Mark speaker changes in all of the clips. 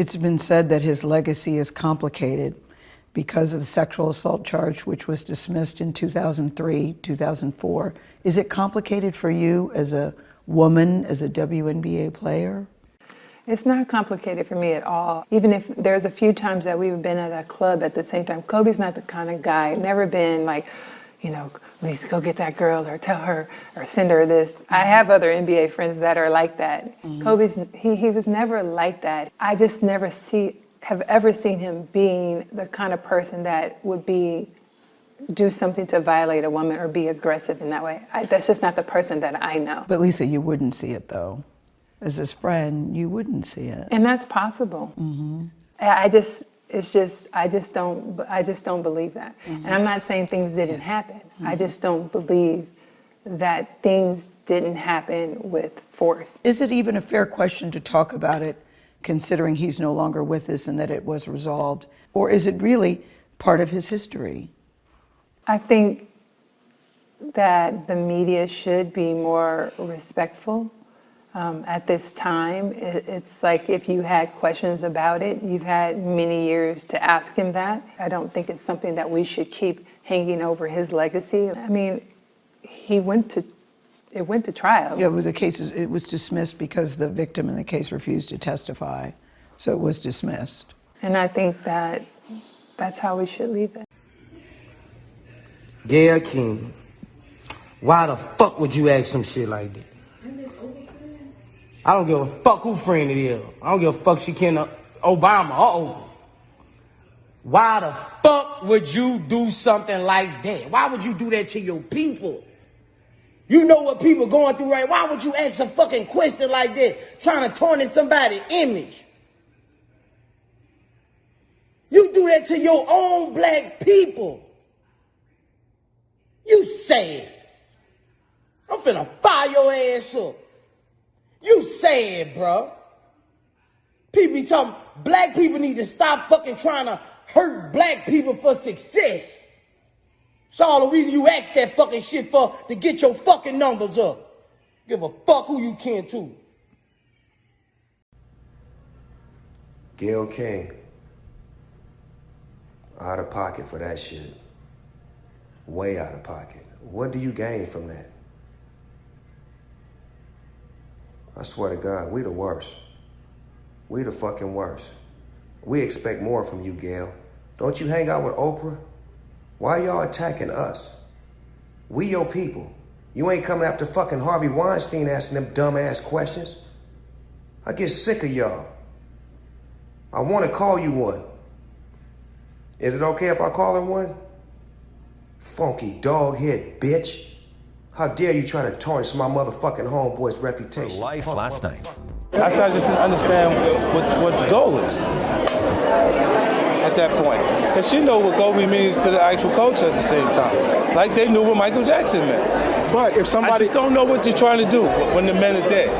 Speaker 1: It's been said that his legacy is complicated because of a sexual assault charge, which was dismissed in 2003, 2004. Is it complicated for you as a woman, as a WNBA player?
Speaker 2: It's not complicated for me at all. Even if there's a few times that we've been at a club at the same time. Kobe's not the kind of guy, never been like, you know, Lisa, go get that girl or tell her or send her this. I have other NBA friends that are like that. Kobe's, he was never like that. I just never have ever seen him being the kind of person that would do something to violate a woman or be aggressive in that way. That's just not the person that I know.
Speaker 1: But Lisa, you wouldn't see it though. As his friend, you wouldn't see it.
Speaker 2: And that's possible. I just don't believe that. And I'm not saying things didn't happen. I just don't believe that things didn't happen with force.
Speaker 1: Is it even a fair question to talk about it, considering he's no longer with us and that it was resolved? Or is it really part of his history?
Speaker 2: I think that the media should be more respectful. At this time, it's like if you had questions about it, you've had many years to ask him that. I don't think it's something that we should keep hanging over his legacy. I mean, it went to trial.
Speaker 1: Yeah, well, it was dismissed because the victim in the case refused to testify, so it was dismissed.
Speaker 2: And I think that's how we should leave it.
Speaker 3: GAYLE King, why the fuck would you ask some shit like that? I don't give a fuck who friend it is. I don't give a fuck she can Obama or Oprah. Why the fuck would you do something like that? Why would you do that to your people? You know what people going through, right? Why would you ask a fucking question like that, trying to tarnish somebody's image? You do that to your own black people. You sad. I'm finna fire your ass up. You sad, bro. People be talking, black people need to stop fucking trying to hurt black people for success. It's all the reason you ask that fucking shit for, to get your fucking numbers up. Give a fuck who you can to.
Speaker 4: GAYLE King, out of pocket for that shit. Way out of pocket. What do you gain from that? I swear to God, we the worst. We the fucking worst. We expect more from you, Gayle. Don't you hang out with Oprah? Why y'all attacking us? We your people. You ain't coming after fucking Harvey Weinstein asking them dumb-ass questions. I get sick of y'all. I want to call you one. Is it okay if I call her one? Funky dog head bitch. How dare you try to tarnish my motherfucking homeboy's reputation?
Speaker 5: Life last night.
Speaker 6: I just didn't understand what the goal is at that point. Because she know what Kobe means to the actual culture at the same time. Like they knew what Michael Jackson meant.
Speaker 7: But if somebody...
Speaker 6: I just don't know what you're trying to do when the men are dead.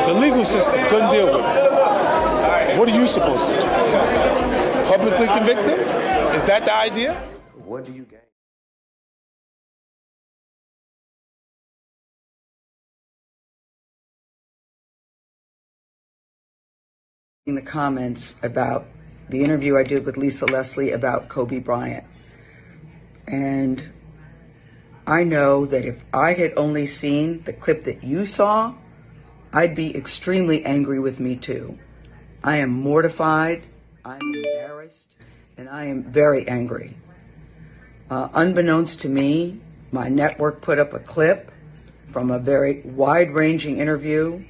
Speaker 6: The legal system couldn't deal with it. What are you supposed to do? Publicly convict them? Is that the idea?
Speaker 4: What do you gain?
Speaker 1: In the comments about the interview I did with Lisa Leslie about Kobe Bryant. And I know that if I had only seen the clip that you saw, I'd be extremely angry with me too. I am mortified, I'm embarrassed, and I am very angry. Unbeknownst to me, my network put up a clip from a very wide-ranging interview,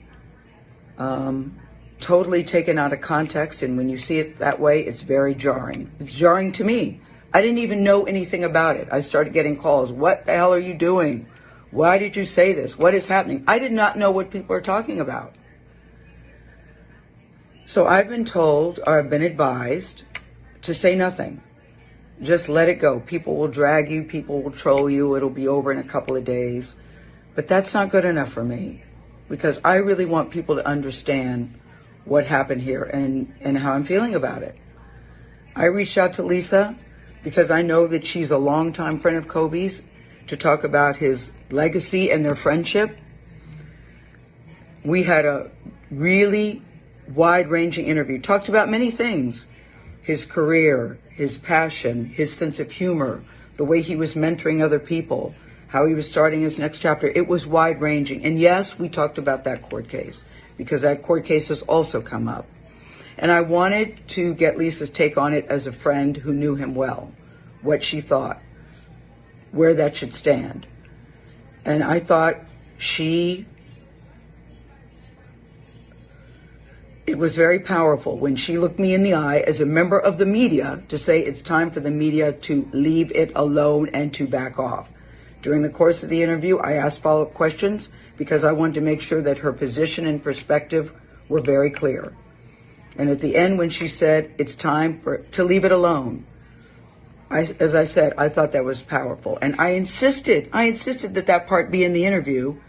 Speaker 1: totally taken out of context, and when you see it that way, it's very jarring. It's jarring to me. I didn't even know anything about it. I started getting calls. What the hell are you doing? Why did you say this? What is happening? I did not know what people are talking about. So I've been told, or I've been advised, to say nothing. Just let it go. People will drag you. People will troll you. It'll be over in a couple of days. But that's not good enough for me, because I really want people to understand what happened here and how I'm feeling about it. I reached out to Lisa because I know that she's a longtime friend of Kobe's, to talk about his legacy and their friendship. We had a really wide-ranging interview. Talked about many things: his career, his passion, his sense of humor, the way he was mentoring other people, how he was starting his next chapter. It was wide-ranging. And yes, we talked about that court case, because that court case has also come up. And I wanted to get Lisa's take on it as a friend who knew him well, what she thought, where that should stand. And I thought it was very powerful when she looked me in the eye as a member of the media to say it's time for the media to leave it alone and to back off. During the course of the interview, I asked follow-up questions because I wanted to make sure that her position and perspective were very clear. And at the end, when she said it's time to leave it alone, as I said, I thought that was powerful. And I insisted that part be in the interview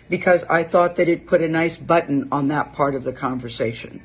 Speaker 1: because I thought that it put a nice button on that part of the conversation.